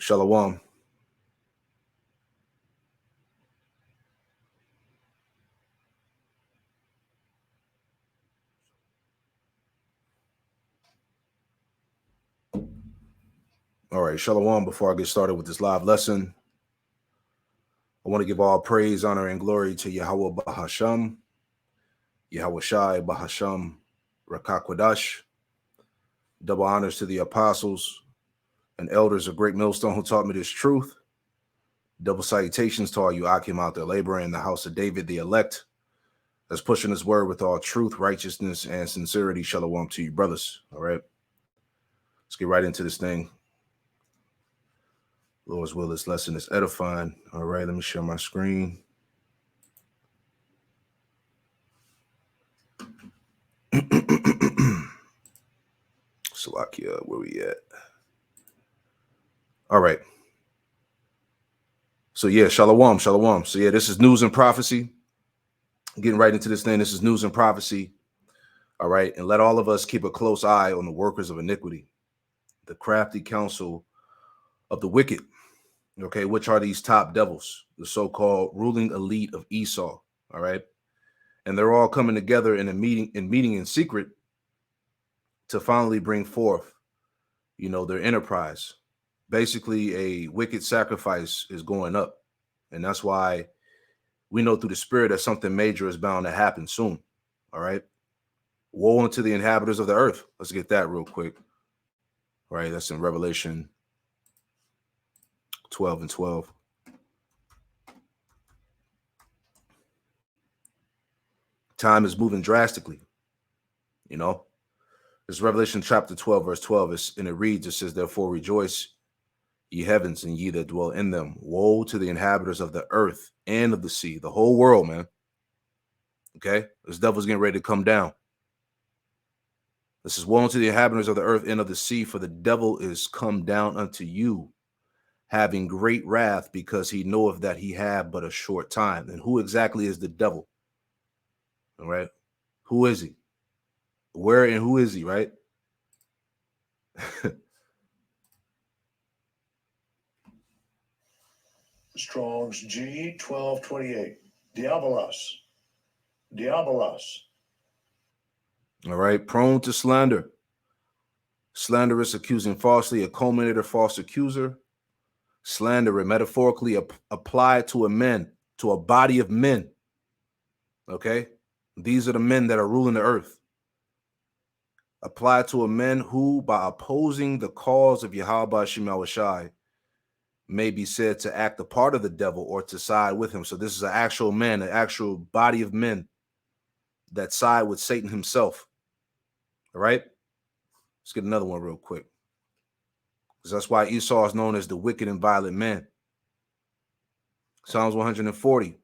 Shalom. All right, Shalom. Before I get started with this live lesson, I want to give all praise, honor, and glory to Yahweh Bahasham, Yahweh Shai Bahasham, Rakakwadash. Double honors to the apostles and elders of Great Millstone who taught me this truth. Double salutations to all you Akim out there laboring in the house of David, the elect, that's pushing this word with all truth, righteousness, and sincerity. Shalom to you, brothers. All right, let's get right into this thing. Lord's will, this lesson is edifying. All right, let me share my screen. Salakia, where we at? All right. So yeah, shalom. So yeah, this is news and prophecy. Getting right into this thing. This is news and prophecy. All right, and let all of us keep a close eye on the workers of iniquity, the crafty counsel of the wicked. Okay, which are these top devils, the so-called ruling elite of Esau. All right, and they're all coming together in a meeting in secret to finally bring forth, their enterprise. Basically, a wicked sacrifice is going up, and that's why we know through the spirit that something major is bound to happen soon. All right, woe unto the inhabitants of the earth. Let's get that real quick. All right, that's in Revelation 12 and 12. Time is moving drastically. It's Revelation chapter 12, verse 12, and it reads, it says, therefore rejoice, ye heavens, and ye that dwell in them. Woe to the inhabitants of the earth and of the sea, the whole world, man. Okay, this devil's getting ready to come down. This is woe unto the inhabitants of the earth and of the sea, for the devil is come down unto you, having great wrath, because he knoweth that he had but a short time. And who exactly is the devil? All right, who is he? Where and who is he, right? Strong's G 1228. Diabolos. Diabolos. All right, prone to slander. Slanderous, accusing falsely, a culminator, false accuser. Slanderer, metaphorically applied to a body of men. Okay, these are the men that are ruling the earth. Applied to a men who, by opposing the cause of Yahweh Shemel Shai, may be said to act a part of the devil or to side with him. So this is an actual man, an actual body of men that side with Satan himself. All right, let's get another one real quick, because that's why Esau is known as the wicked and violent man. Psalms 140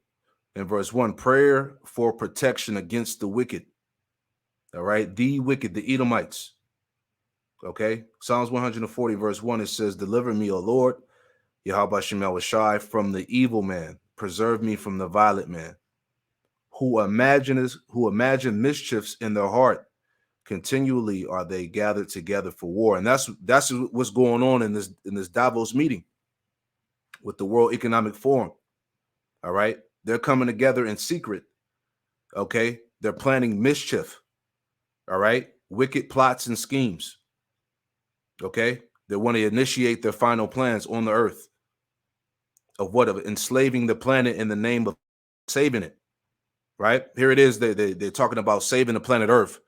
and verse 1, prayer for protection against the wicked. All right, the wicked, the Edomites. Okay, Psalms 140 verse 1, it says, deliver me, O Lord, Yahweh Shemel Shai, from the evil man. Preserve me from the violent man, who imagine mischiefs in their heart. Continually are they gathered together for war. And that's what's going on in this Davos meeting with the World Economic Forum. All right, they're coming together in secret. Okay, they're planning mischief. All right, wicked plots and schemes. Okay, they want to initiate their final plans on the earth of enslaving the planet in the name of saving it. Right here it is. They're talking about saving the planet Earth,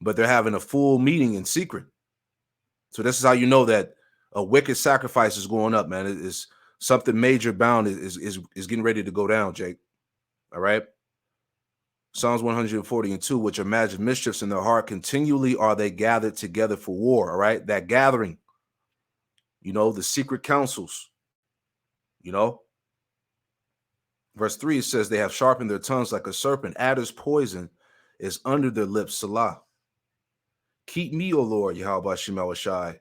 but they're having a full meeting in secret. So this is how you know that a wicked sacrifice is going up, man. It is something major bound is getting ready to go down, Jake. All right. Psalms 140 and 2, which imagine mischiefs in their heart, continually are they gathered together for war. All right, that gathering, the secret councils, Verse 3 says they have sharpened their tongues like a serpent. Adder's poison is under their lips. Salah. Keep me, O Lord, Yahweh Shemel Shai,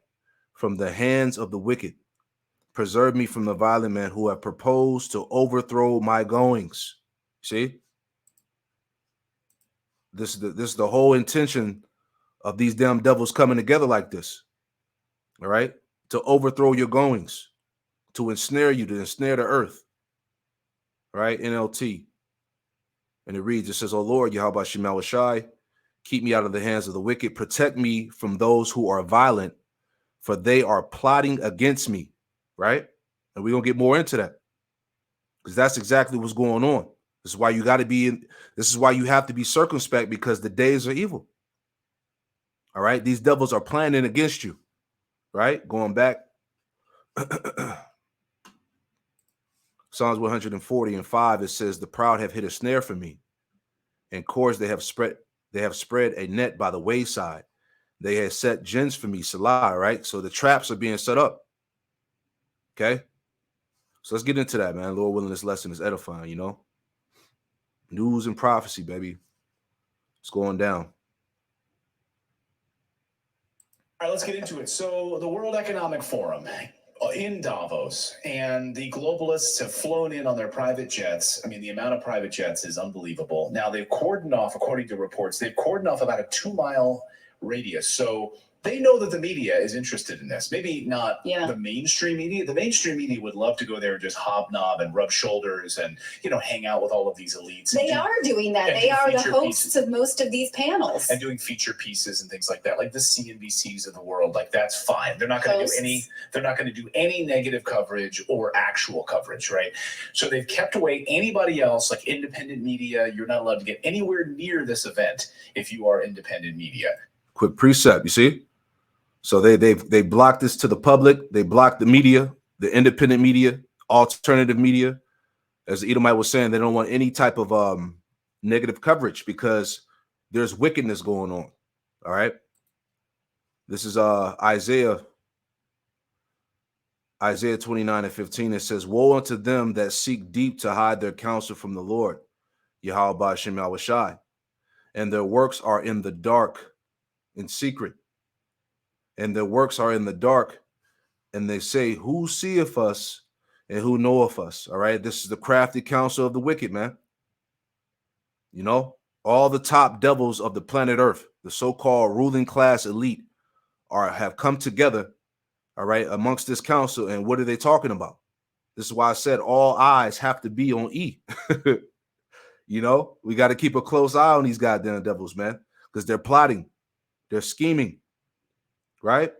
from the hands of the wicked. Preserve me from the violent man who have proposed to overthrow my goings. See? This is the whole intention of these damn devils coming together like this. All right? To overthrow your goings. to ensnare you, to ensnare the earth. Right? NLT. And it reads, it says, "O Lord, Yahweh Shemel Shai, keep me out of the hands of the wicked. Protect me from those who are violent, for they are plotting against me." Right? And we're going to get more into that because that's exactly what's going on. This is why you got to be in. This is why you have to be circumspect, because the days are evil. All right? These devils are planning against you. Right? Going back. Psalms 140:5, it says, "The proud have hid a snare for me, and cords they have spread a net by the wayside. They have set gins for me," Salah, right? So the traps are being set up. Okay. So let's get into that, man. Lord willing, this lesson is edifying, you know. News and prophecy, baby. It's going down. All right, let's get into it. So the World Economic Forum in Davos, and the globalists have flown in on their private jets. I mean, the amount of private jets is unbelievable. Now, they've cordoned off, according to reports, they've cordoned off about a 2-mile radius. So they know that the media is interested in this. Maybe not the mainstream media. The mainstream media would love to go there and just hobnob and rub shoulders and, you know, hang out with all of these elites. They are doing that. They are the hosts of most of these panels. And doing feature pieces and things like that, like the CNBCs of the world. Like, that's fine. They're not going to do any. They're not going to do any negative coverage or actual coverage, right? So they've kept away anybody else, like independent media. You're not allowed to get anywhere near this event if you are independent media. Quick precept, you see? So they blocked this to the public. They blocked the media, the independent media, alternative media. As the Edomite was saying, they don't want any type of negative coverage because there's wickedness going on. All right. This is Isaiah 29:15. It says, "Woe unto them that seek deep to hide their counsel from the Lord, Yahweh Shem Yahweh Shai, and their works are in the dark, in secret. And their works are in the dark, and they say, who seeth us and who knoweth us?" All right. This is the crafty counsel of the wicked, man. You know, all the top devils of the planet Earth, the so-called ruling class elite, have come together, all right, amongst this council. And what are they talking about? This is why I said all eyes have to be on E. You know, we got to keep a close eye on these goddamn devils, man, because they're plotting, they're scheming. Right?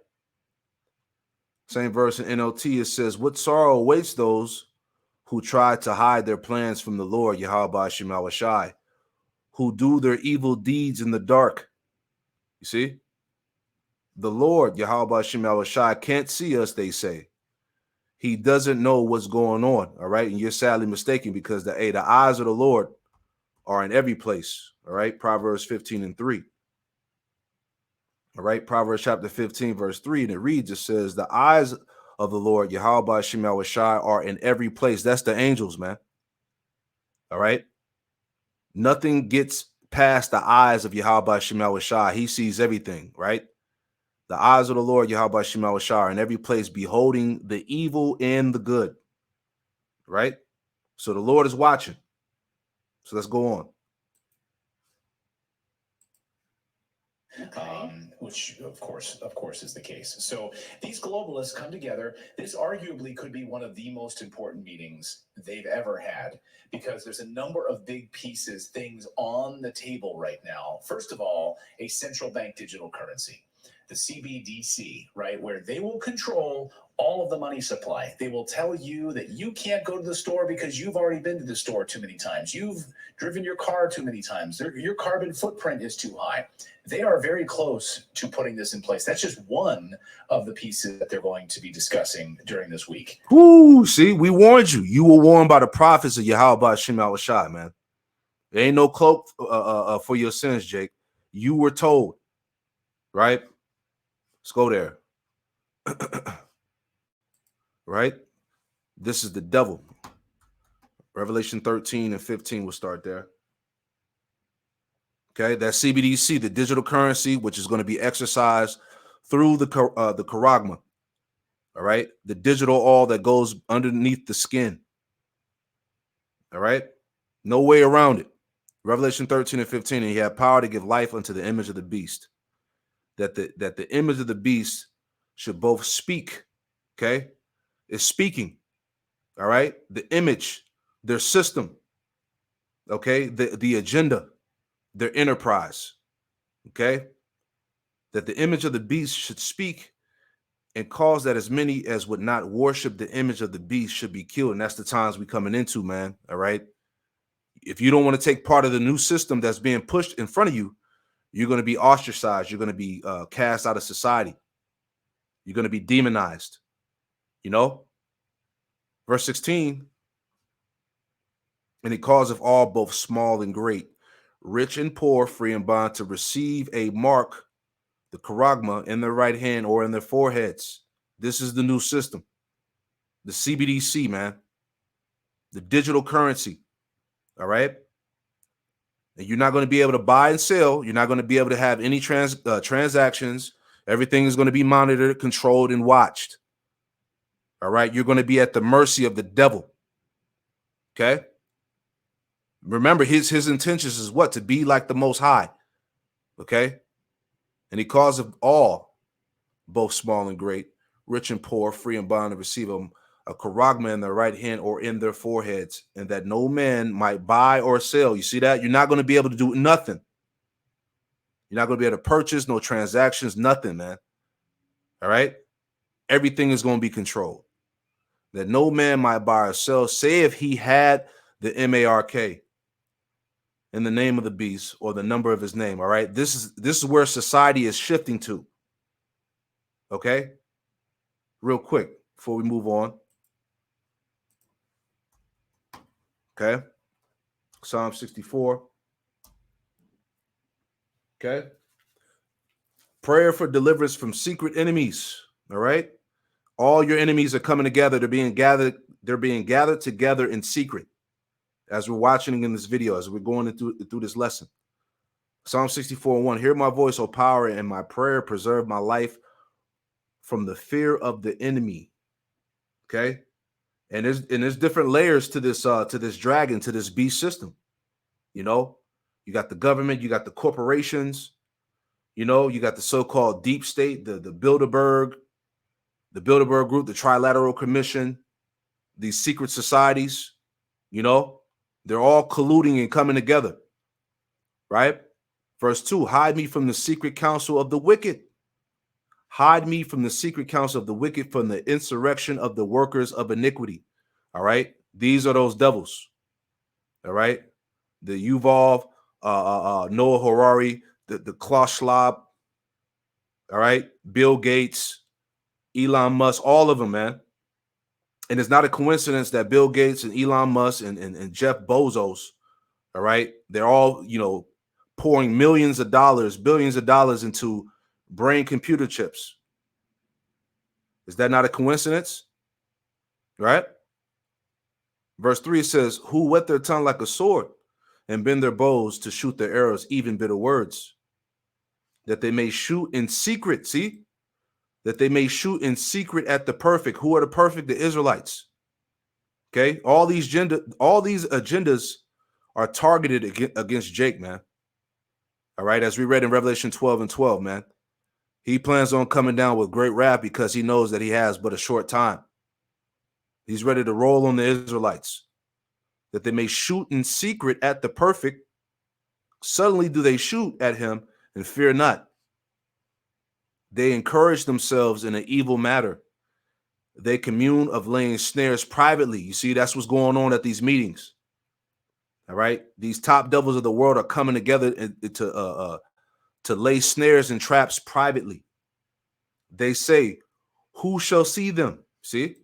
Same verse in NLT, it says, "What sorrow awaits those who try to hide their plans from the Lord, Yahweh Shem Yahweh Shai, who do their evil deeds in the dark." You see? The Lord, Yahweh Shem Yahweh Shai, can't see us, they say. He doesn't know what's going on, all right? And you're sadly mistaken, because the eyes of the Lord are in every place, all right? Proverbs 15:3. All right, Proverbs chapter 15, verse 3, and it reads, it says, "The eyes of the Lord, Yahweh Shem Yahweh Shai, are in every place." That's the angels, man. All right. Nothing gets past the eyes of Yahweh Shem Yahweh Shai. He sees everything, right? The eyes of the Lord, Yahweh Shem Yahweh Shai, are in every place, beholding the evil and the good. Right? So the Lord is watching. So let's go on. Okay. Which of course is the case. So these globalists come together. This arguably could be one of the most important meetings they've ever had, because there's a number of big pieces, things on the table right now. First of all, a central bank digital currency, the CBDC, right, where they will control all of the money supply. They will tell you that you can't go to the store because you've already been to the store too many times. You've driven your car too many times. Your carbon footprint is too high. They are very close to putting this in place. That's just one of the pieces that they're going to be discussing during this week. Ooh, see, we warned you. You were warned by the prophets of Yahweh Shem Yahweh Shai, man. There ain't no cloak for your sins, Jake. You were told, right? Let's go there. Right? This is the devil. Revelation 13:15 will start there. Okay, that CBDC, the digital currency, which is going to be exercised through the charagma. All right, the digital all that goes underneath the skin. All right, no way around it. Revelation 13:15, and he had power to give life unto the image of the beast. That the image of the beast should both speak. Okay, it's speaking. All right. The image, their system. Okay. The agenda, their enterprise. Okay. That the image of the beast should speak and cause that as many as would not worship the image of the beast should be killed. And that's the times we coming into, man. All right. If you don't want to take part of the new system that's being pushed in front of you, you're going to be ostracized. You're going to be cast out of society. You're going to be demonized. You know, verse 16, and he calls of all, both small and great, rich and poor, free and bond, to receive a mark, the charagma, in their right hand or in their foreheads. This is the new system, the CBDC, man, the digital currency. All right. And you're not going to be able to buy and sell. You're not going to be able to have any transactions. Everything is going to be monitored, controlled, and watched. All right. You're going to be at the mercy of the devil. Okay. Remember, his intentions is what? To be like the Most High. Okay. And he calls of all, both small and great, rich and poor, free and bond, to receive them a charagma in their right hand or in their foreheads, and that no man might buy or sell. You see that? You're not going to be able to do nothing. You're not going to be able to purchase, no transactions, nothing, man. All right? Everything is going to be controlled. That no man might buy or sell, say if he had the MARK in the name of the beast or the number of his name. All right? This is where society is shifting to. Okay? Real quick before we move on. Okay? Psalm 64. Okay? Prayer for deliverance from secret enemies. All right? All your enemies are coming together. They're being gathered together in secret. As we're watching in this video, as we're going through this lesson. Psalm 64:1. Hear my voice, O power, and my prayer preserve my life from the fear of the enemy. Okay? And there's different layers to this dragon, to this beast system. You know, you got the government, you got the corporations, you know, you got the so-called deep state, the Bilderberg group, the Trilateral Commission, these secret societies, you know, they're all colluding and coming together. Right? Verse 2, hide me from the secret counsel of the wicked. Hide me from the secret counsel of the wicked, from the insurrection of the workers of iniquity. All right. These are those devils. All right. The Yuval, Noah Harari, the Klaus Schwab. All right. Bill Gates, Elon Musk, all of them, man. And it's not a coincidence that Bill Gates and Elon Musk and Jeff Bezos, all right, they're all, you know, pouring millions of dollars, billions of dollars into brain computer chips. Is that not a coincidence? Right? Verse 3 says, who whet their tongue like a sword and bend their bows to shoot their arrows, even bitter words, that they may shoot in secret. See? That they may shoot in secret at the perfect. Who are the perfect? The Israelites. Okay? All these agendas are targeted against Jake, man. All right? As we read in Revelation 12:12, man. He plans on coming down with great wrath because he knows that he has but a short time. He's ready to roll on the Israelites, that they may shoot in secret at the perfect. Suddenly do they shoot at him and fear not. They encourage themselves in an evil matter. They commune of laying snares privately. You see, that's what's going on at these meetings. All right. These top devils of the world are coming together to lay snares and traps privately. They say, who shall see them? See?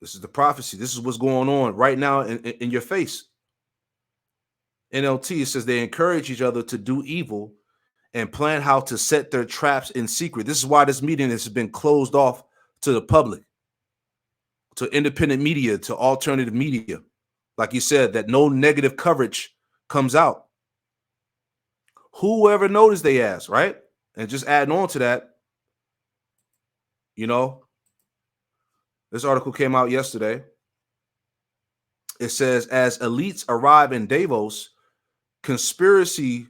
This is the prophecy. This is what's going on right now in your face. NLT says they encourage each other to do evil and plan how to set their traps in secret. This is why this meeting has been closed off to the public, to independent media, to alternative media. Like you said, that no negative coverage comes out. Whoever noticed, they ask, right? And just adding on to that, you know, this article came out yesterday. It says, as elites arrive in Davos, conspiracy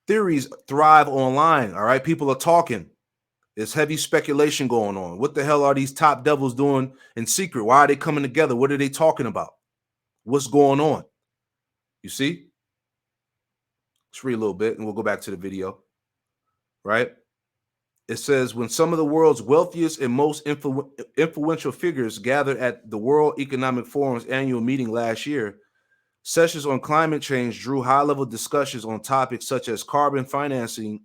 theories thrive online. All right. People are talking. There's heavy speculation going on. What the hell are these top devils doing in secret? Why are they coming together? What are they talking about? What's going on? You see? Let's read a little bit and we'll go back to the video. Right? It says, when some of the world's wealthiest and most influential figures gathered at the World Economic Forum's annual meeting last year, sessions on climate change drew high-level discussions on topics such as carbon financing,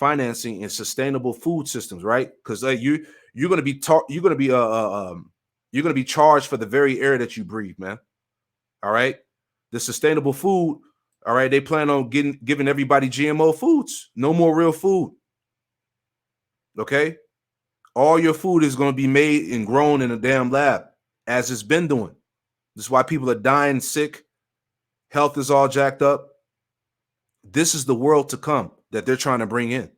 and sustainable food systems. Right? Because you're going to be you're going to be charged for the very air that you breathe, man. All right. The sustainable food. All right. They plan on giving everybody GMO foods. No more real food. Okay. All your food is going to be made and grown in a damn lab, as it's been doing. This is why people are dying sick. Health is all jacked up. This is the world to come that they're trying to bring in.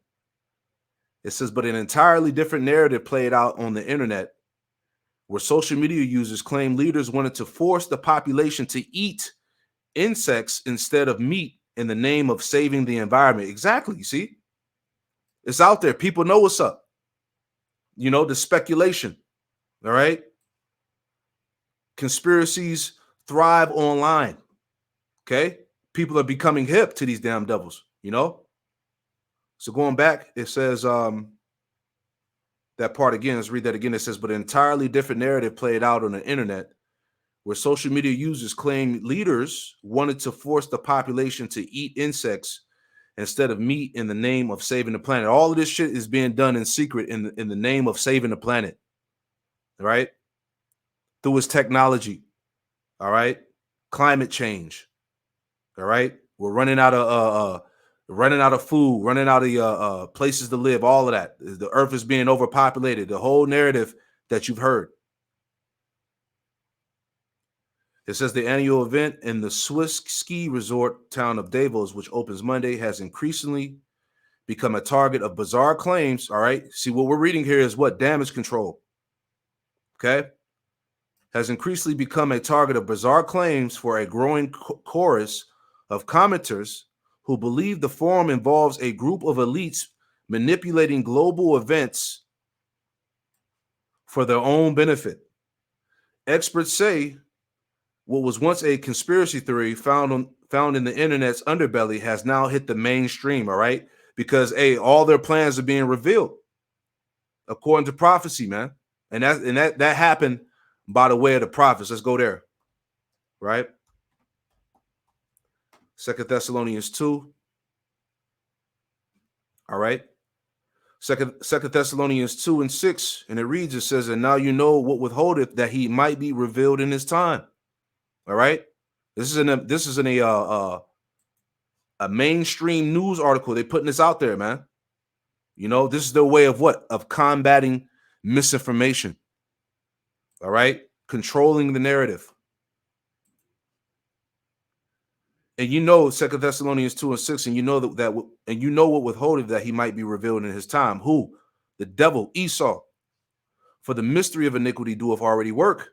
It says, but an entirely different narrative played out on the internet, where social media users claim leaders wanted to force the population to eat insects instead of meat in the name of saving the environment. Exactly. You see, it's out there. People know what's up. You know, the speculation. All right. Conspiracies thrive online. Okay. People are becoming hip to these damn devils, you know? So going back, it says, that part again, let's read that again. It says, but an entirely different narrative played out on the internet, where social media users claim leaders wanted to force the population to eat insects instead of meat in the name of saving the planet. All of this shit is being done in secret in the name of saving the planet, right? Through its technology, all right? Climate change, all right? We're running out of food, running out of places to live, all of that. The earth is being overpopulated, the whole narrative that you've heard. It says the annual event in the Swiss ski resort town of Davos, which opens Monday, has increasingly become a target of bizarre claims. All right. See, what we're reading here is what? Damage control. Okay. Has increasingly become a target of bizarre claims for a growing chorus of commenters who believe the forum involves a group of elites manipulating global events for their own benefit. Experts say what was once a conspiracy theory found in the internet's underbelly has now hit the mainstream, all right? Because all their plans are being revealed according to prophecy, man. And that happened by the way of the prophets. Let's go there. Right? 2 Thessalonians 2. All right. Second Thessalonians 2 and 6, and it reads, it says, and now you know what withholdeth, that he might be revealed in his time. All right. This is in a mainstream news article. They're putting this out there, man. You know, this is their way of what? Of combating misinformation. All right. Controlling the narrative. And you know 2 Thessalonians 2 and 6, and you know and you know what withholdeth, that he might be revealed in his time. Who? The devil, Esau. For the mystery of iniquity doeth already work.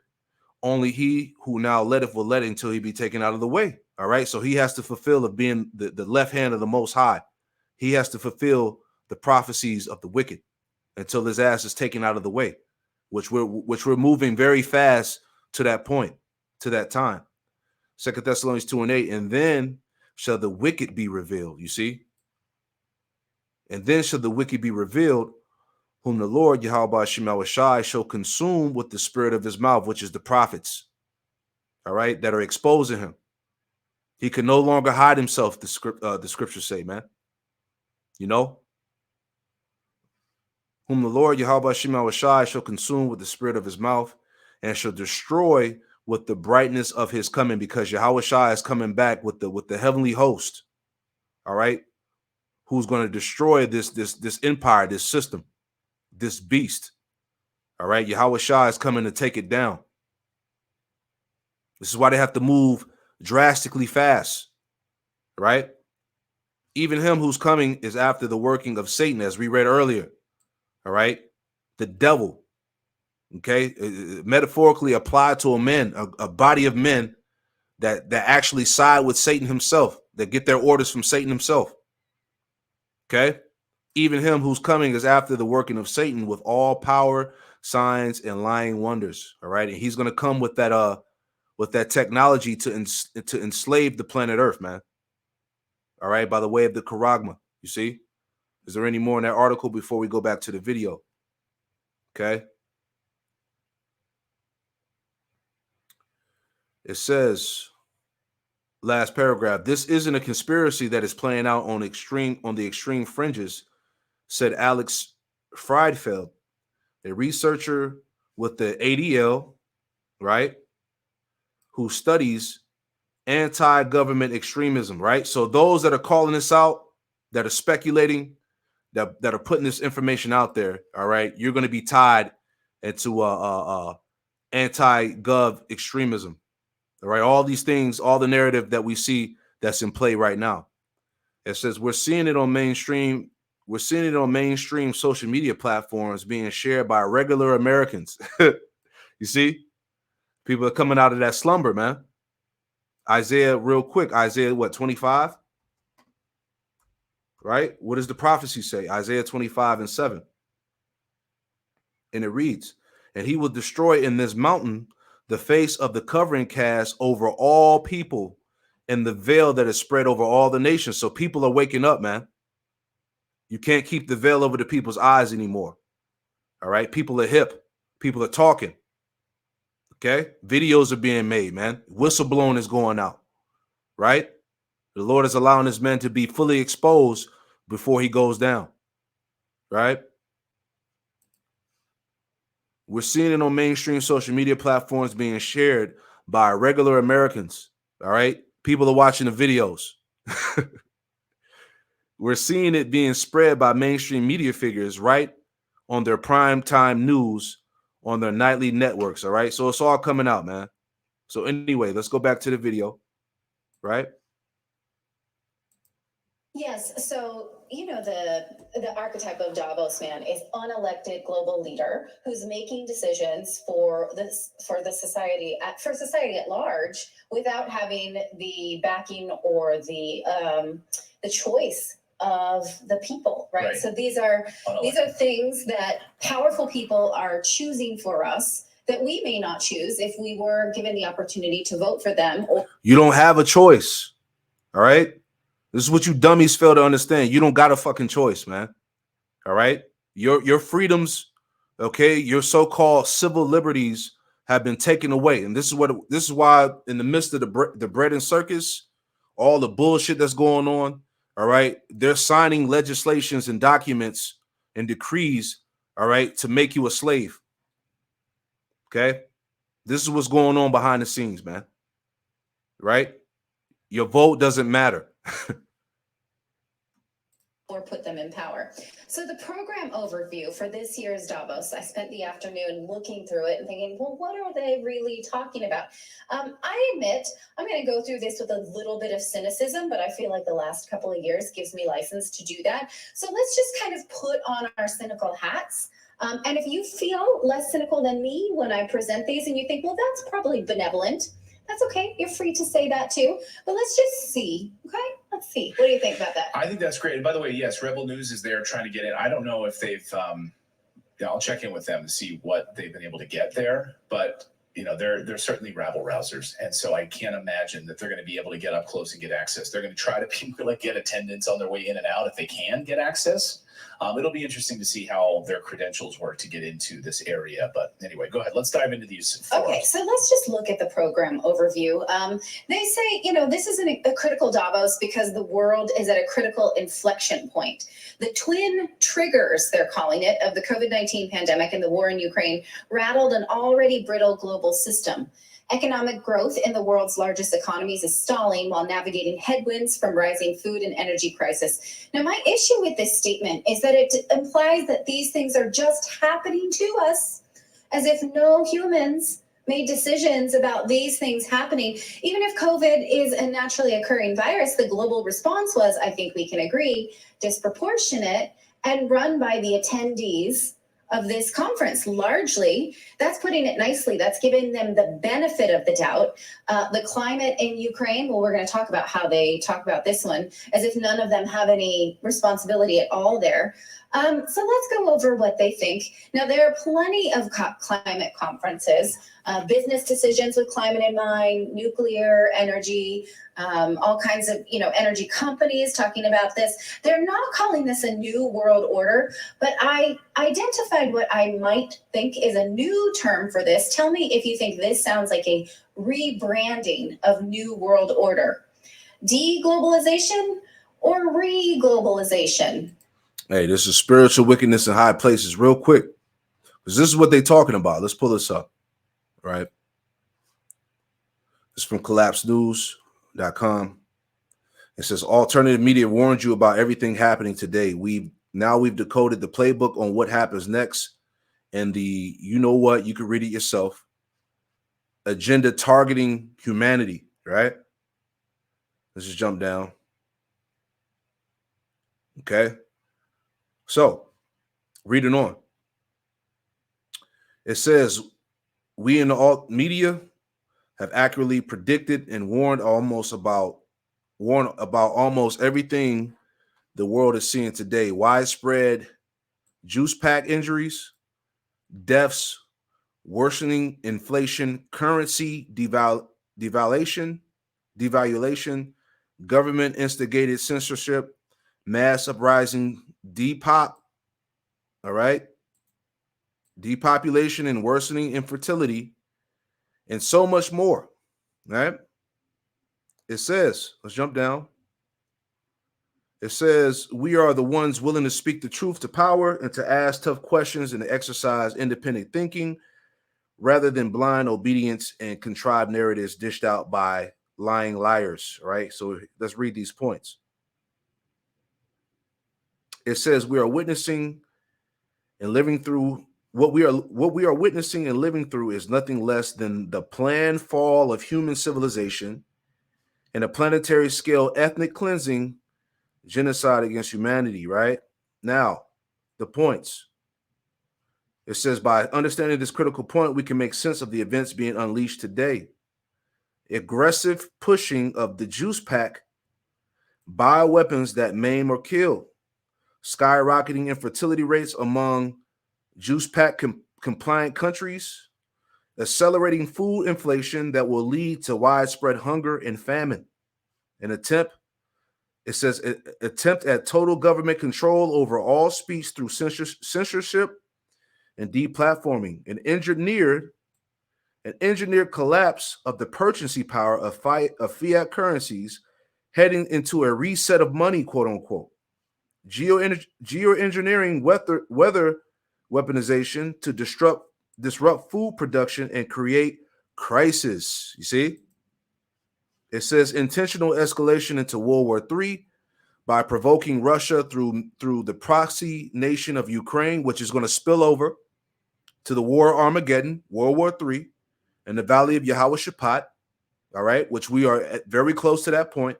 Only he who now letteth will let until he be taken out of the way. All right. So he has to fulfill of being the left hand of the Most High. He has to fulfill the prophecies of the wicked until his ass is taken out of the way, which we're moving very fast to that point, to that time. 2 Thessalonians 2 and 8, and then shall the wicked be revealed, you see? And then shall the wicked be revealed, whom the Lord, Yahweh Shema Shai, shall consume with the spirit of his mouth, which is the prophets, all right, that are exposing him. He can no longer hide himself, the scriptures say, man. You know? Whom the Lord, Yahweh Shema Shai, shall consume with the spirit of his mouth, and shall destroy with the brightness of his coming, because Yahweh Shai is coming back with the heavenly host, all right, who's going to destroy this empire, this system, this beast, all right. Yahweh Shai is coming to take it down. This is why they have to move drastically fast, right? Even him who's coming is after the working of Satan, as we read earlier, all right, the devil. Okay, metaphorically applied to a body of men that actually side with Satan himself, that get their orders from Satan himself. Okay, Even him whose coming is after the working of Satan with all power, signs, and lying wonders. All right. And he's going to come with that technology to enslave the planet Earth, man. All right. By the way of the charagma. You see? Is there any more in that article before we go back to the video? Okay. It says, last paragraph, this isn't a conspiracy that is playing out on the extreme fringes, said Alex Friedfeld, a researcher with the ADL, right, who studies anti-government extremism, right? So those that are calling this out, that are speculating, that are putting this information out there, all right, you're going to be tied into anti-gov extremism, all right? All these things, all the narrative that we see that's in play right now. It says we're seeing it on mainstream social media platforms being shared by regular Americans. You see, people are coming out of that slumber, man. Isaiah, real quick, Isaiah, what, 25? Right? What does the prophecy say? Isaiah 25:7. And it reads, and he will destroy in this mountain the face of the covering cast over all people and the veil that is spread over all the nations. So people are waking up, man. You can't keep the veil over the people's eyes anymore. All right? People are hip. People are talking. Okay? Videos are being made, man. Whistleblowing is going out. Right? The Lord is allowing his men to be fully exposed before he goes down. Right? We're seeing it on mainstream social media platforms being shared by regular Americans. All right? People are watching the videos. We're seeing it being spread by mainstream media figures, right? On their prime time news, on their nightly networks. All right? So it's all coming out, man. So anyway, let's go back to the video, right? Yes, so the archetype of Davos, man, is unelected global leader who's making decisions for the society at large without having the backing or the choice of the people, right? So these are things that powerful people are choosing for us that we may not choose if we were given the opportunity to vote for them. You don't have a choice, all right? This is what you dummies fail to understand. You don't got a fucking choice, man. All right? Your freedoms, okay, your so-called civil liberties have been taken away. And this is why in the midst of the bread and circus, all the bullshit that's going on, all right, they're signing legislations and documents and decrees, all right, to make you a slave. Okay? This is what's going on behind the scenes, man. Right? Your vote doesn't matter. Or put them in power. So the program overview for this year's Davos, I spent the afternoon looking through it and thinking, well, what are they really talking about? I admit I'm going to go through this with a little bit of cynicism, but I feel like the last couple of years gives me license to do that. So let's just kind of put on our cynical hats. And if you feel less cynical than me when I present these and you think, well, that's probably benevolent, that's okay. You're free to say that too. But let's just see. Okay, let's see. What do you think about that? I think that's great. And by the way, yes, Rebel News is there trying to get in. I don't know if they've. I'll check in with them to see what they've been able to get there. But they're certainly rabble rousers, and so I can't imagine that they're going to be able to get up close and get access. They're going to try to get attendance on their way in and out if they can get access. It'll be interesting to see how their credentials work to get into this area. But anyway, go ahead. Let's dive into these forums. Okay, so let's just look at the program overview. They say, this is a critical Davos because the world is at a critical inflection point. The twin triggers, they're calling it, of the COVID-19 pandemic and the war in Ukraine rattled an already brittle global system. Economic growth in the world's largest economies is stalling while navigating headwinds from rising food and energy crisis. Now, my issue with this statement is that it implies that these things are just happening to us, as if no humans made decisions about these things happening. Even if COVID is a naturally occurring virus, the global response was, I think we can agree, disproportionate and run by the attendees of this conference. Largely, that's putting it nicely. That's giving them the benefit of the doubt. The climate in Ukraine, well, we're going to talk about how they talk about this one as if none of them have any responsibility at all there. So let's go over what they think. Now, there are plenty of climate conferences, business decisions with climate in mind, nuclear energy, all kinds of, energy companies talking about this. They're not calling this a new world order, but I identified what I might think is a new term for this. Tell me if you think this sounds like a rebranding of new world order. De-globalization or re-globalization? Hey, this is spiritual wickedness in high places real quick, because this is what they're talking about. Let's pull this up, right? It's from collapsenews.com. It says, alternative media warned you about everything happening today. We've decoded the playbook on what happens next. And you know what, you can read it yourself. Agenda targeting humanity, right? Let's just jump down. Okay. So, reading on. It says, we in the alt media have accurately predicted and warned about almost everything the world is seeing today. Widespread juice pack injuries, deaths, worsening inflation, currency devaluation, government instigated censorship, mass uprising, depop, all right, depopulation and worsening infertility, and so much more, right? It says, let's jump down. It says, we are the ones willing to speak the truth to power and to ask tough questions and to exercise independent thinking rather than blind obedience and contrived narratives dished out by lying liars, right? So let's read these points. It says, we are witnessing and living through what we are witnessing and living through is nothing less than the planned fall of human civilization and a planetary scale ethnic cleansing genocide against humanity, right? Now, the points. It says, by understanding this critical point, we can make sense of the events being unleashed today. Aggressive pushing of the juice pack, bioweapons that maim or kill, skyrocketing infertility rates among juice pack compliant countries, accelerating food inflation that will lead to widespread hunger and famine. Attempt at total government control over all speech through censorship and deplatforming, an engineered collapse of the purchasing power of fiat currencies, heading into a reset of money, quote unquote. Geoengineering weather weaponization to disrupt food production and create crisis. You see? It says intentional escalation into World War III by provoking Russia through the proxy nation of Ukraine, which is going to spill over to the war Armageddon, World War III, in the Valley of Yehoshaphat, all right, which we are very close to that point.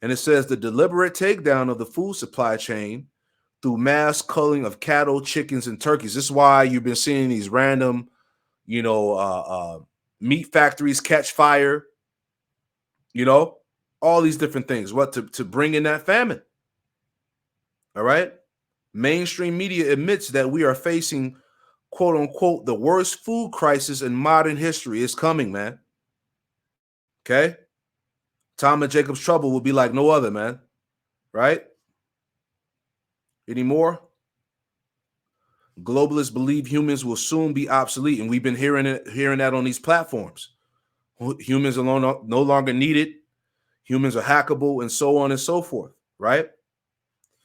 And it says the deliberate takedown of the food supply chain through mass culling of cattle, chickens, and turkeys. This is why you've been seeing these random, meat factories catch fire, all these different things. What to bring in that famine? All right. Mainstream media admits that we are facing, quote unquote, the worst food crisis in modern history. It's coming, man. Okay. Tom and Jacob's trouble will be like no other, man. Right? Any more? Globalists believe humans will soon be obsolete, and we've been hearing that on these platforms. Humans are no longer needed. Humans are hackable, and so on and so forth, right?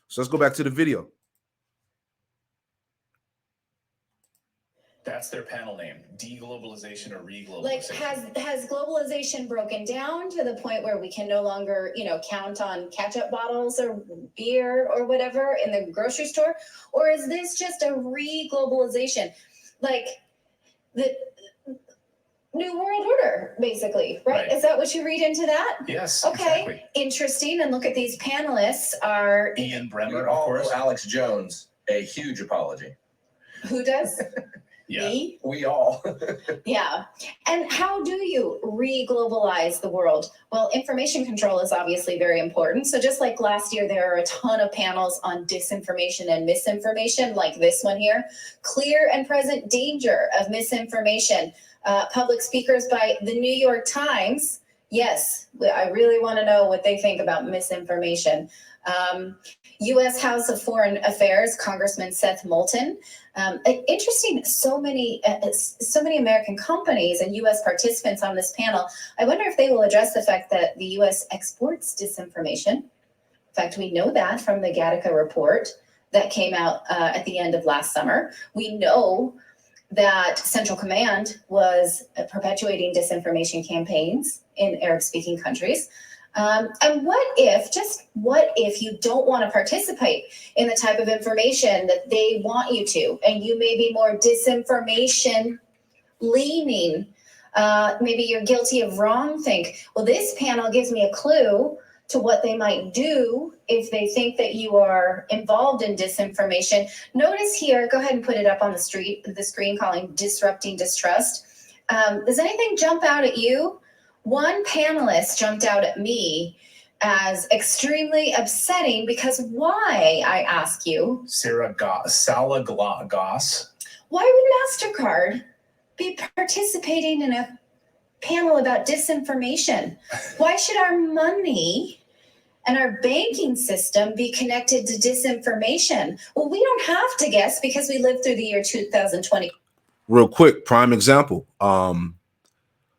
So let's go back to the video. That's their panel name, deglobalization or reglobalization. Like, has globalization broken down to the point where we can no longer, count on ketchup bottles or beer or whatever in the grocery store? Or is this just a re-globalization? Like the New World Order, basically, right? Is that what you read into that? Yes, okay. Exactly. Interesting. And look at these panelists are... Ian Bremmer, of course. Alex Jones, a huge apology. Who does? Yeah. Me? We all. Yeah. And how do you re-globalize the world? Well, information control is obviously very important. So just like last year, there are a ton of panels on disinformation and misinformation, like this one here. Clear and present danger of misinformation. Public speakers by the New York Times. Yes, I really want to know what they think about misinformation. U.S. House of Foreign Affairs, Congressman Seth Moulton. Interesting, so many American companies and U.S. participants on this panel. I wonder if they will address the fact that the U.S. exports disinformation. In fact, we know that from the Gattaca report that came out at the end of last summer. We know that Central Command was perpetuating disinformation campaigns in Arab-speaking countries. And what if you don't want to participate in the type of information that they want you to, and you may be more disinformation leaning? Maybe you're guilty of wrongthink. Well, this panel gives me a clue to what they might do if they think that you are involved in disinformation. Notice here, go ahead and put it up on the screen, calling disrupting distrust. Does anything jump out at you? One panelist jumped out at me as extremely upsetting because why, I ask you? Sarah Goss. Why would MasterCard be participating in a panel about disinformation? Why should our money and our banking system be connected to disinformation? Well, we don't have to guess because we lived through the year 2020. Real quick, prime example.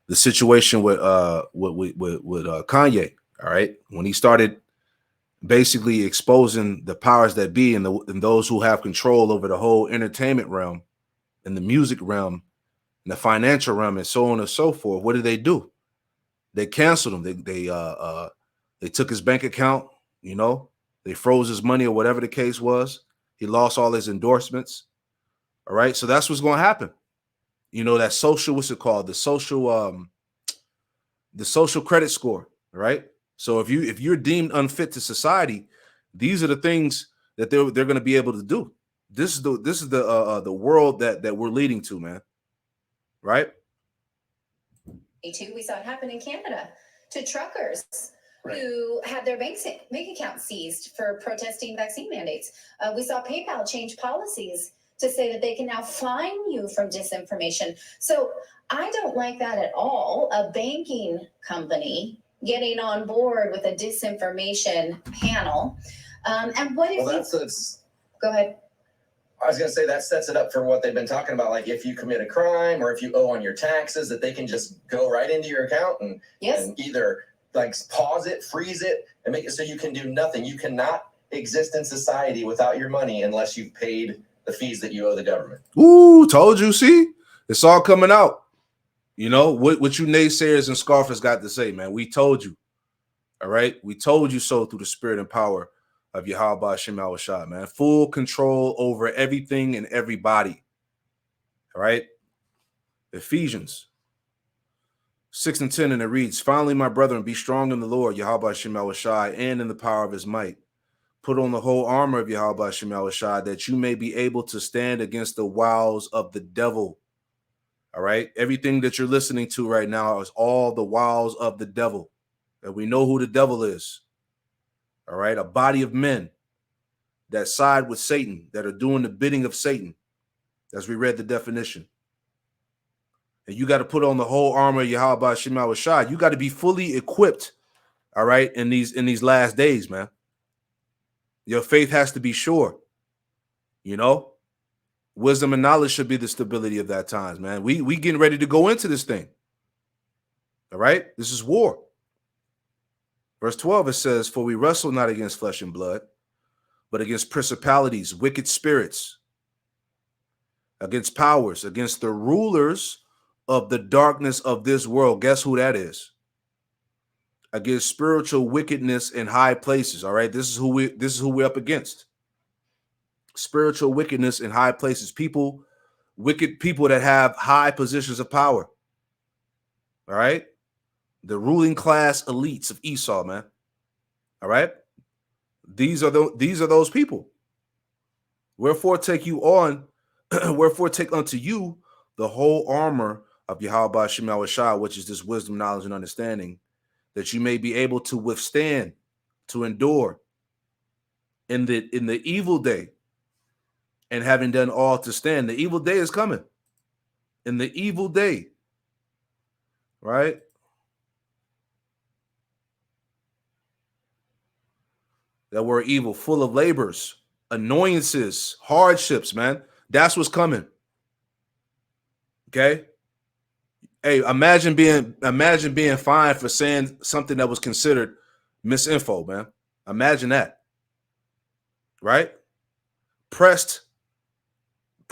The situation with Kanye, all right, when he started basically exposing the powers that be and those who have control over the whole entertainment realm and the music realm and the financial realm and so on and so forth. What did they do? They canceled him. They took his bank account, you know, they froze his money or whatever the case was. He lost all his endorsements. All right. So that's what's going to happen. You know, that social, what's it called? The social credit score, right? So if you're deemed unfit to society, these are the things that they're going to be able to do. This is the world that we're leading to, man. Right? We saw it happen in Canada to truckers Right. who had their bank accounts seized for protesting vaccine mandates. We saw PayPal change policies to say that they can now fine you from disinformation. So I don't like that at all. A banking company getting on board with a disinformation panel. And what if go ahead. I was going to say that sets it up for what they've been talking about. Like if you commit a crime or if you owe on your taxes, that they can just go right into your account and either like pause it, freeze it, and make it so you can do nothing. You cannot exist in society without your money unless you've paid the fees that you owe the government. Ooh, told you. See, it's all coming out. You know what you naysayers and scoffers got to say, man. We told you. All right, we told you so through the spirit and power of Yahweh Shema Shah, man. Full control over everything and everybody. All right. Ephesians 6:10, and it reads, "Finally, my brethren, be strong in the Lord, Yahweh Shema Shah, and in the power of his might. Put on the whole armor of Yahweh Shema Shah, that you may be able to stand against the wiles of the devil." All right. Everything that you're listening to right now is all the wiles of the devil. And we know who the devil is. All right. A body of men that side with Satan, that are doing the bidding of Satan, as we read the definition. And you got to put on the whole armor of Yahweh Shema Shah. You got to be fully equipped, all right, in these last days, man. Your faith has to be sure. You know, wisdom and knowledge should be the stability of that times, man. We getting ready to go into this thing. All right, this is war. Verse 12, it says, "For we wrestle not against flesh and blood, but against principalities, wicked spirits, against powers, against the rulers of the darkness of this world." Guess who that is? Against spiritual wickedness in high places. All right, this is who we're up against. Spiritual wickedness in high places. Wicked people that have high positions of power. All right, the ruling class elites of Esau, man. All right, these are those people. Wherefore take you on Wherefore take unto you the whole armor of Yahweh Shema Shai, which is this wisdom, knowledge, and understanding, that you may be able to withstand, to endure in the evil day, and having done all to stand. The evil day is coming. In the evil day, right? That word evil, full of labors, annoyances, hardships, man. That's what's coming. Okay. Hey, imagine being fined for saying something that was considered misinfo, man. Imagine that. Right? Pressed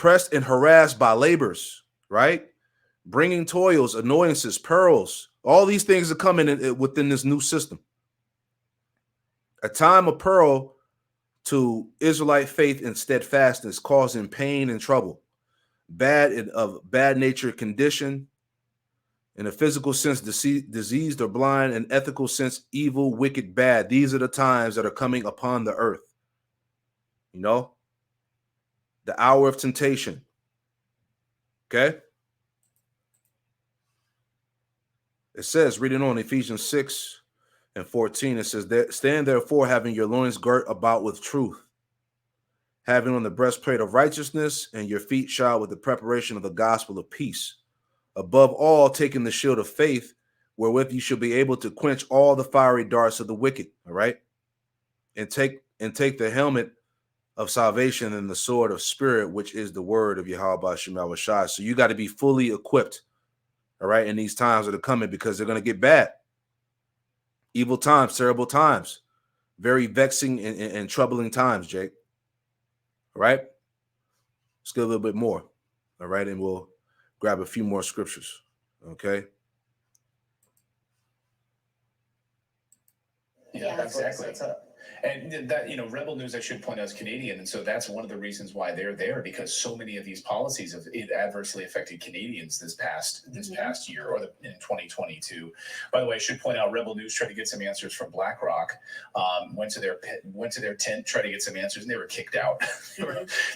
and harassed by labors, right? Bringing toils, annoyances, perils. All these things are coming within this new system. A time of peril to Israelite faith and steadfastness, causing pain and trouble, bad nature condition, in a physical sense, diseased or blind, in ethical sense, evil, wicked, bad. These are the times that are coming upon the earth. You know, the hour of temptation. Okay. It says, reading on Ephesians 6:14, it says, stand therefore, having your loins girt about with truth, having on the breastplate of righteousness, and your feet shod with the preparation of the gospel of peace. Above all, taking the shield of faith, wherewith you shall be able to quench all the fiery darts of the wicked. All right. And take the helmet of salvation and the sword of spirit, which is the word of Yahweh Shema Shai. So you got to be fully equipped. All right. In these times that are coming, because they're going to get bad. Evil times, terrible times, very vexing and troubling times, Jake. All right. Let's get a little bit more. All right. And we'll grab a few more scriptures. Okay. Yeah, exactly. And that, Rebel News, I should point out, is Canadian. And so that's one of the reasons why they're there, because so many of these policies have adversely affected Canadians this past year, or in 2022. By the way, I should point out, Rebel News tried to get some answers from BlackRock, went to their tent, tried to get some answers, and they were kicked out.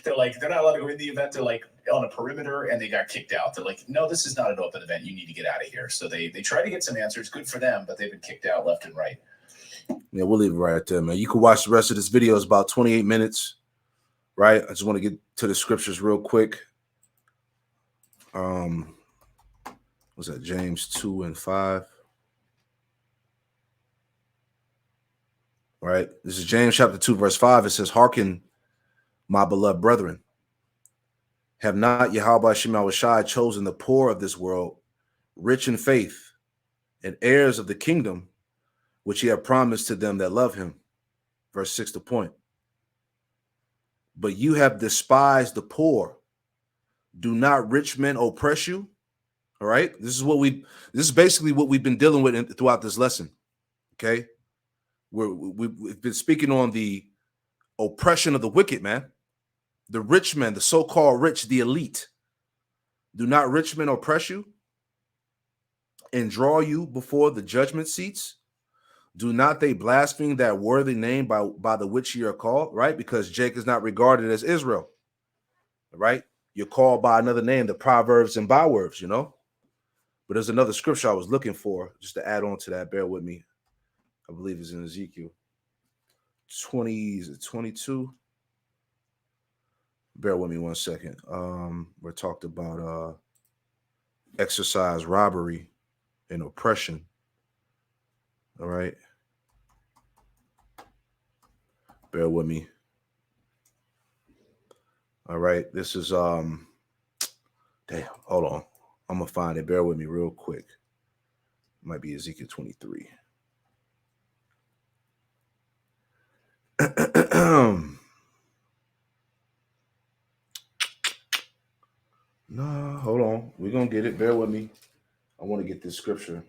They're like, they're not allowed to go in the event. They're like on a perimeter, and they got kicked out. They're like, no, this is not an open event. You need to get out of here. So they tried to get some answers. Good for them, but they've been kicked out left and right. Yeah, we'll leave it right there, man. You can watch the rest of this video. It's about 28 minutes, right? I just want to get to the scriptures real quick. What's that? James 2:5. Right? This is James chapter 2, verse 5. It says, hearken, my beloved brethren. Have not Yahweh Shema Shai chosen the poor of this world, rich in faith, and heirs of the kingdom, which he had promised to them that love him. Verse 6, the point. But you have despised the poor. Do not rich men oppress you? All right. This is basically what we've been dealing with throughout this lesson. Okay. We've been speaking on the oppression of the wicked, man. The rich men, the so-called rich, the elite. Do not rich men oppress you and draw you before the judgment seats? Do not they blaspheme that worthy name by the which ye are called, right? Because Jake is not regarded as Israel, right? You're called by another name, the proverbs and bywords, But there's another scripture I was looking for just to add on to that. Bear with me. I believe it's in Ezekiel 22. Bear with me 1 second. We're talked about exercise, robbery, and oppression. All right. Bear with me. All right. This is damn, hold on. I'm gonna find it. Bear with me real quick. Might be Ezekiel 23. No, hold on. We're gonna get it. Bear with me. I want to get this scripture.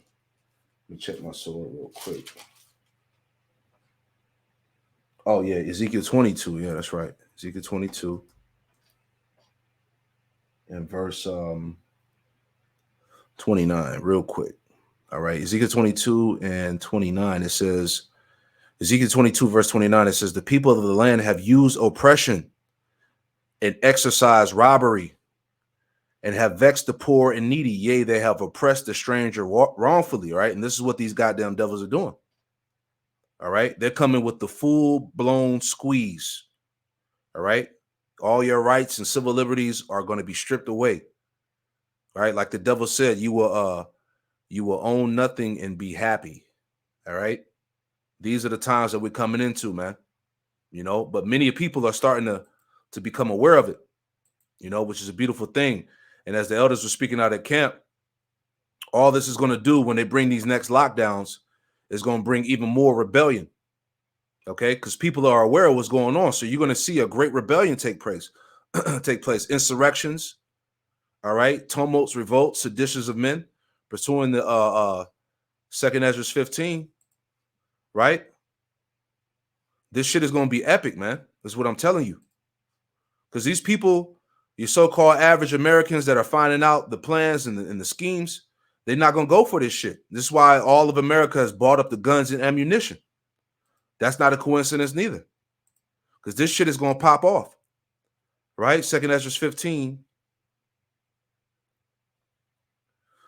Let me check my sword real quick. Oh, yeah, Ezekiel 22. Yeah, that's right. Ezekiel 22. And verse 29, real quick. All right, Ezekiel 22 and 29, it says, Ezekiel 22, verse 29, it says, the people of the land have used oppression and exercise robbery, and have vexed the poor and needy. Yea, they have oppressed the stranger wrongfully. All right. And this is what these goddamn devils are doing. All right. They're coming with the full blown squeeze. All right. All your rights and civil liberties are going to be stripped away. All right. Like the devil said, you will own nothing and be happy. All right. These are the times that we're coming into, man. You know, but many people are starting to become aware of it, you know, which is a beautiful thing. And as the elders were speaking out at camp, all this is going to do when they bring these next lockdowns is going to bring even more rebellion. Okay, because people are aware of what's going on. So you're going to see a great rebellion take place, insurrections, all right, tumults, revolts, seditions of men, pursuing the Second Ezra 15, right? This shit is going to be epic, man. That's what I'm telling you. Because these people, your so-called average Americans that are finding out the plans and the schemes, they're not going to go for this shit. This is why all of America has bought up the guns and ammunition. That's not a coincidence neither. Because this shit is going to pop off. Right? Second Ezra 15.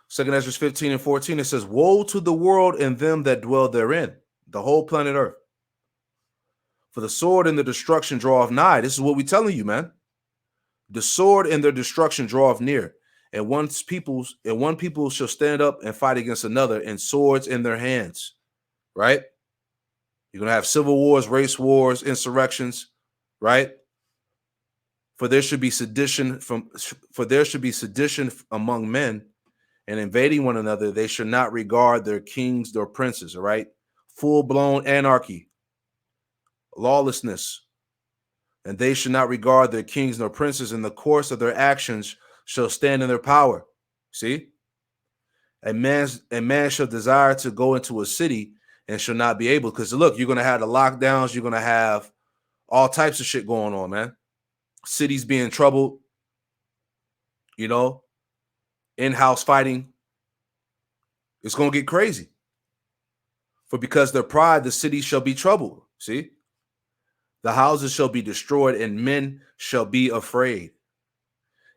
Second Ezra 15 and 14, it says, woe to the world and them that dwell therein, the whole planet Earth. For the sword and the destruction draweth nigh. This is what we're telling you, man. The sword and their destruction draweth near. And one people shall stand up and fight against another, and swords in their hands. Right? You're going to have civil wars, race wars, insurrections, right? For there should be sedition among men, and invading one another, they should not regard their kings nor princes, all right? Full-blown anarchy, lawlessness, and they should not regard their kings nor princes. In the course of their actions shall stand in their power. See? A man shall desire to go into a city and shall not be able, because look, you're going to have the lockdowns, you're going to have all types of shit going on, man. Cities being troubled, you know, in-house fighting. It's going to get crazy. For because their pride, the city shall be troubled. See? The houses shall be destroyed, and men shall be afraid.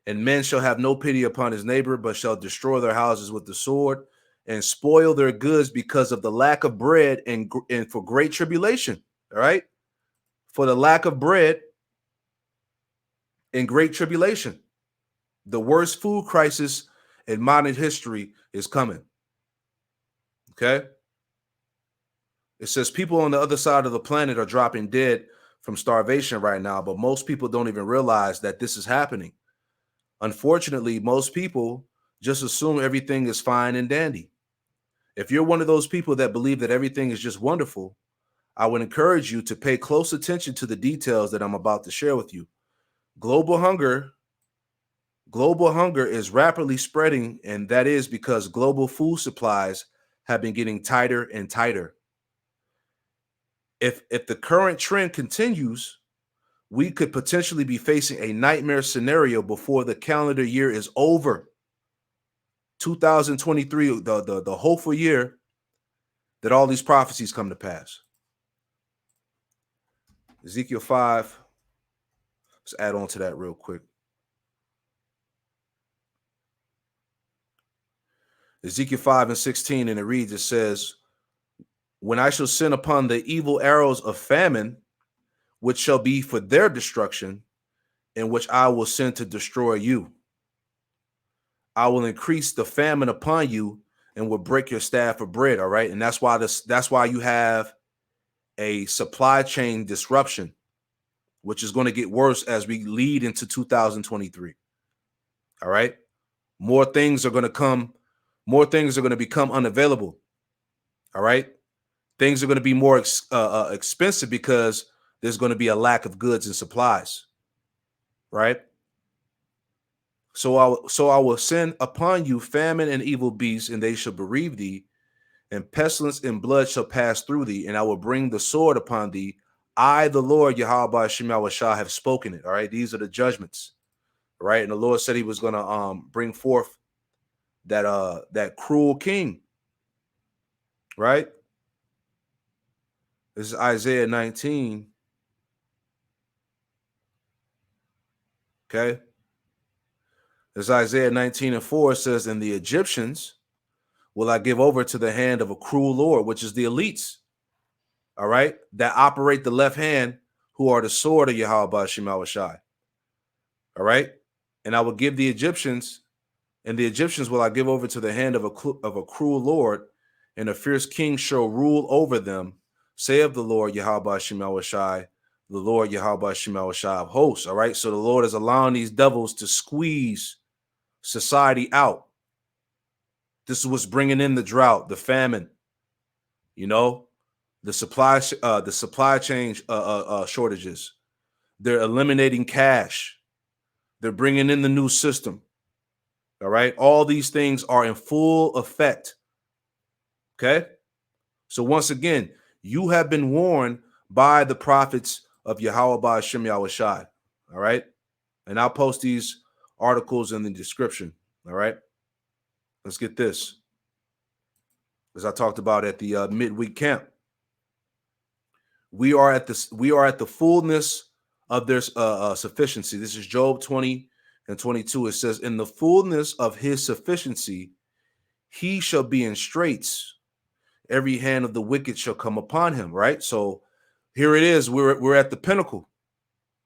And men shall have no pity upon his neighbor, but shall destroy their houses with the sword and spoil their goods because of the lack of bread and for great tribulation. All right? For the lack of bread and great tribulation. The worst food crisis in modern history is coming. Okay? It says people on the other side of the planet are dropping dead from starvation right now, but most people don't even realize that this is happening. Unfortunately, most people just assume everything is fine and dandy. If you're one of those people that believe that everything is just wonderful, I would encourage you to pay close attention to the details that I'm about to share with you. Global hunger is rapidly spreading, and that is because global food supplies have been getting tighter and tighter. If the current trend continues, we could potentially be facing a nightmare scenario before the calendar year is over. 2023, the hopeful year that all these prophecies come to pass. Ezekiel 5. Let's add on to that real quick. Ezekiel 5 and 16, and it reads, it says, when I shall send upon the evil arrows of famine, which shall be for their destruction, and which I will send to destroy you. I will increase the famine upon you and will break your staff of bread. All right. And that's why you have a supply chain disruption, which is going to get worse as we lead into 2023. All right. More things are going to become unavailable. All right. Things are going to be more expensive because there's going to be a lack of goods and supplies. Right. So I will send upon you famine and evil beasts, and they shall bereave thee, and pestilence and blood shall pass through thee, and I will bring the sword upon thee. I, the Lord, Yahweh Shem Yahweh have spoken it. All right. These are the judgments. Right. And the Lord said he was going to bring forth that cruel king. Right. This is Isaiah 19. Okay. As Isaiah 19:4 says, and the Egyptians will I give over to the hand of a cruel Lord, which is the elites, all right, that operate the left hand, who are the sword of Yahweh Shema Shai. All right. And I will give the Egyptians, and the Egyptians will I give over to the hand of a cruel Lord, and a fierce king shall rule over them, say of the Lord Yahweh Shema Shai, the Lord Yahweh Shema Shai of hosts. All right. So the Lord is allowing these devils to squeeze society out. This is what's bringing in the drought, the famine, you know, the supply chain shortages. They're eliminating cash. They're bringing in the new system. All right. All these things are in full effect. Okay. So once again, you have been warned by the prophets of Yahweh Hashem Yahweh Shai. All right. And I'll post these articles in the description. All right. Let's get this. As I talked about at the midweek camp, we are at the fullness of their sufficiency. This is Job 20 and 22. It says, in the fullness of his sufficiency, he shall be in straits. Every hand of the wicked shall come upon him. Right. So here it is. We're at the pinnacle.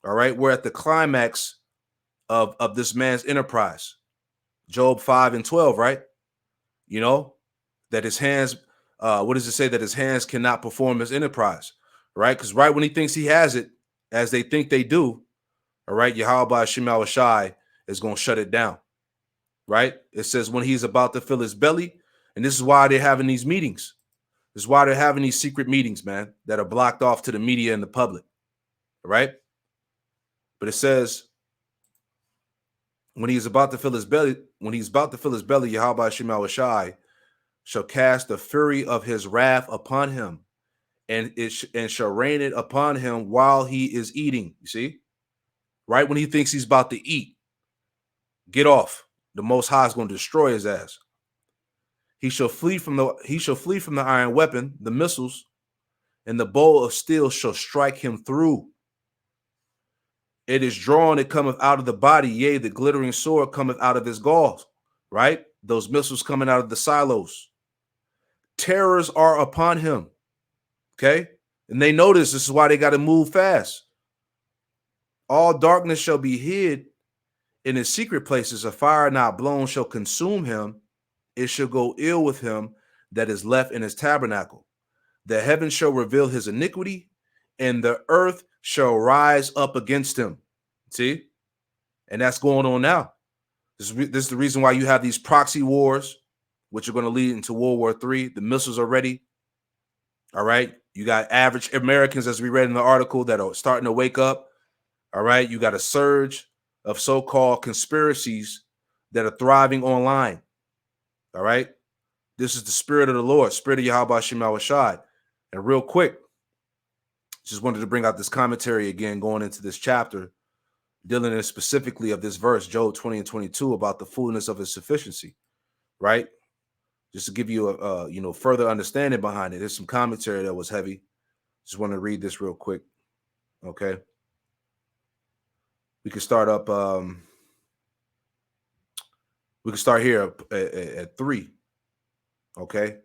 All right. We're at the climax of this man's enterprise. Job 5 and 12. Right. You know, that his hands, what does it say? That his hands cannot perform his enterprise. Right. Because right when he thinks he has it, as they think they do, all right, Yahweh Shema Shai is going to shut it down. Right. It says when he's about to fill his belly. And this is why they're having these meetings. This is why they're having these secret meetings, man, that are blocked off to the media and the public. All right. But it says when he's about to fill his belly, Yahweh Shema Shai shall cast the fury of his wrath upon him, and shall rain it upon him while he is eating. You see, right when he thinks he's about to eat, get off. The Most High is going to destroy his ass. He shall flee from the iron weapon, the missiles, and the bow of steel shall strike him through. It is drawn, it cometh out of the body, yea, the glittering sword cometh out of his galls. Right? Those missiles coming out of the silos. Terrors are upon him. Okay? And they notice this is why they got to move fast. All darkness shall be hid in his secret places. A fire not blown shall consume him. It shall go ill with him that is left in his tabernacle. The heavens shall reveal his iniquity, and the earth shall rise up against him. See? And that's going on now. This is the reason why you have these proxy wars, which are going to lead into World War III. The missiles are ready. All right. You got average Americans, as we read in the article, that are starting to wake up. All right. You got a surge of so-called conspiracies that are thriving online. All right. This is the spirit of the Lord, spirit of Yahweh Shema Shai. And real quick, just wanted to bring out this commentary again, going into this chapter, dealing in specifically of this verse, Job 20 and 22, about the fullness of his sufficiency. Right. Just to give you a further understanding behind it. There's some commentary that was heavy. Just want to read this real quick. Okay. We can start up. We can start here at 3. Okay.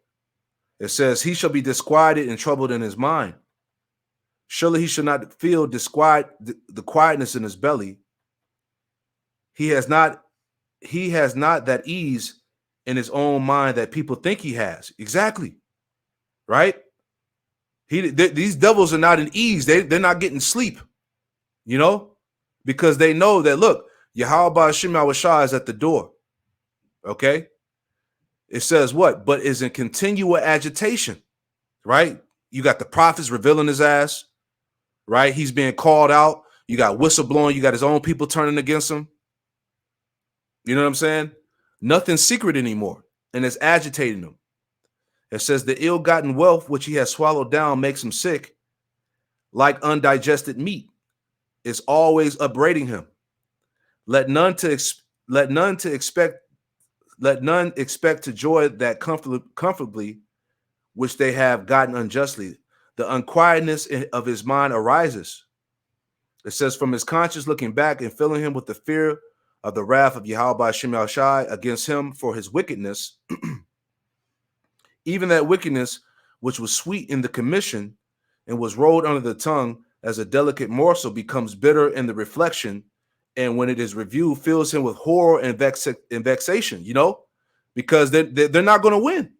It says, he shall be disquieted and troubled in his mind. Surely he shall not feel the quietness in his belly. He has not that ease in his own mind that people think he has. Exactly. Right? These devils are not in ease. They're not getting sleep, because they know that, look, Yahweh Shema Shai is at the door. Okay. It says what? But is in continual agitation. Right? You got the prophets revealing his ass. Right? He's being called out. You got whistleblowing. You got his own people turning against him. You know what I'm saying? Nothing's secret anymore, and it's agitating him. It says the ill-gotten wealth which he has swallowed down makes him sick, like undigested meat. Is always upbraiding him. Let none expect to joy that comfortably which they have gotten unjustly. The unquietness of his mind arises. It says, from his conscience looking back and filling him with the fear of the wrath of Yahweh Hashem Yahushai against him for his wickedness, even that wickedness which was sweet in the commission and was rolled under the tongue as a delicate morsel becomes bitter in the reflection, and when it is reviewed, fills him with horror and vexation, you know, because they're not going to win.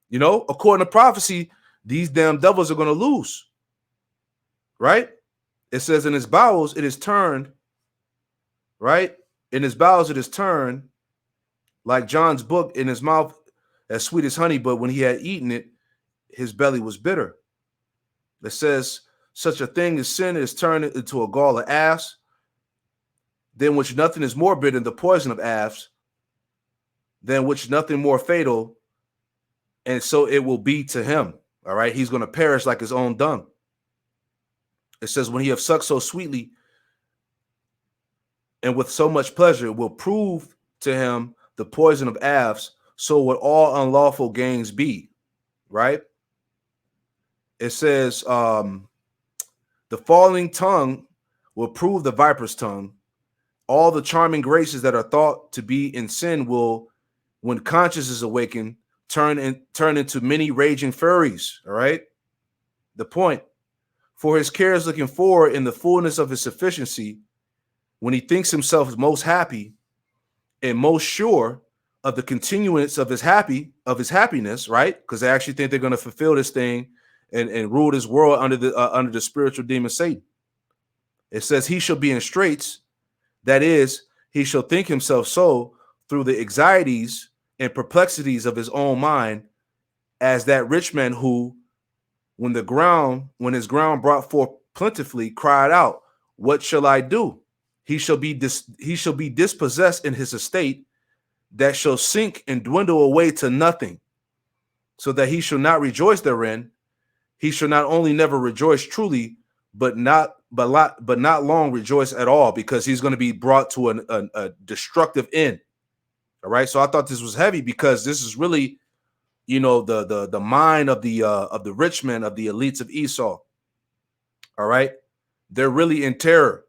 You know, according to prophecy, these damn devils are going to lose, right? It says in his bowels it is turned, right? In his bowels it is turned like John's book, in his mouth as sweet as honey, but when he had eaten it, his belly was bitter. It says, such a thing as sin is turned into a gall of asps, than which nothing is more bitter than the poison of asps, than which nothing more fatal, and so it will be to him. All right, he's going to perish like his own dung. It says, when he have sucked so sweetly and with so much pleasure, will prove to him the poison of asps, so would all unlawful gains be. Right? It says, the falling tongue will prove the viper's tongue. All the charming graces that are thought to be in sin will, when conscience is awakened, turn into many raging furies. All right. The point, for his cares looking forward in the fullness of his sufficiency, when he thinks himself most happy and most sure of the continuance of his happiness, right? Because they actually think they're going to fulfill this thing and rule this world under the spiritual demon Satan. It says he shall be in straits. That is, he shall think himself so through the anxieties and perplexities of his own mind, as that rich man who, when his ground brought forth plentifully, cried out, what shall I do? He shall be dispossessed in his estate, that shall sink and dwindle away to nothing, so that he shall not rejoice therein. He shall not only never rejoice truly, but not long rejoice at all, because he's going to be brought to a destructive end. All right. So I thought this was heavy, because this is really, you know, the mind of the rich men, of the elites of Esau. All right. They're really in terror.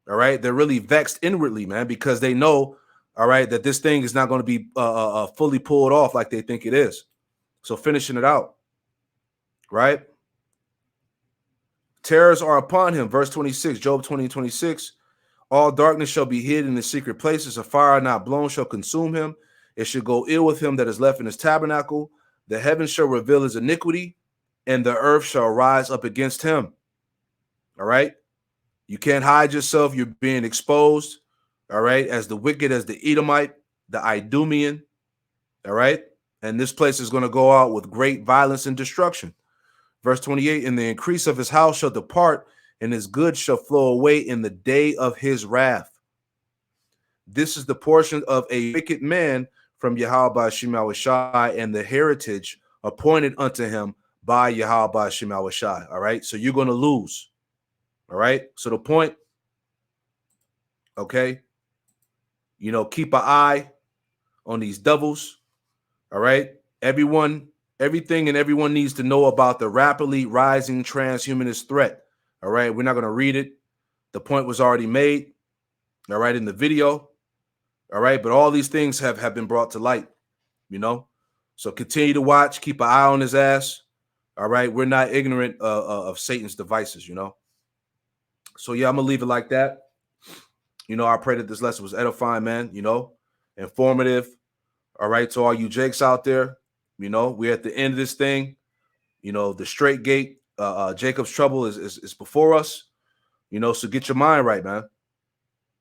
All right. They're really vexed inwardly, man, because they know, all right, that this thing is not going to be fully pulled off like they think it is. So finishing it out. Right. Terrors are upon him. Verse 26, Job 20:26. All darkness shall be hid in the secret places. A fire not blown shall consume him. It shall go ill with him that is left in his tabernacle. The heavens shall reveal his iniquity, and the earth shall rise up against him. All right. You can't hide yourself. You're being exposed. All right. As the wicked, as the Edomite, the Idumean. All right. And this place is going to go out with great violence and destruction. Verse 28, and the increase of his house shall depart, and his goods shall flow away in the day of his wrath. This is the portion of a wicked man from Yahweh Hashem Yahushai, and the heritage appointed unto him by Yahweh Hashem Yahushai. All right, so you're going to lose. All right, so the point, okay, you know, keep an eye on these devils. All right, everything and everyone needs to know about the rapidly rising transhumanist threat. All right, we're not going to read it. The point was already made, all right, in the video. All right, but all these things have been brought to light, you know. So continue to watch, keep an eye on his ass. All right, we're not ignorant of Satan's devices, you know. So yeah, I'm gonna leave it like that. You know, I pray that this lesson was edifying, man, you know, informative. All right, to all you Jakes out there, you know, we're at the end of this thing. You know, the straight gate, Jacob's trouble is before us, you know, so get your mind right, man.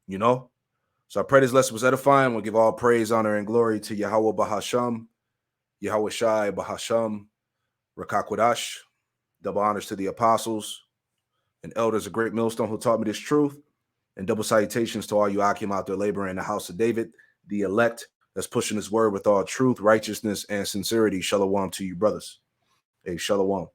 You know, so I pray this lesson was edifying. We'll give all praise, honor, and glory to Yahweh Bahasham, Yahweh Shai Bahasham, Rakakwadash. Double honors to the apostles and elders of Great Millstone who taught me this truth, and double salutations to all you Akim out there laboring in the house of David, the elect that's pushing his word with all truth, righteousness, and sincerity. Shalom to you, brothers. Hey, shalom.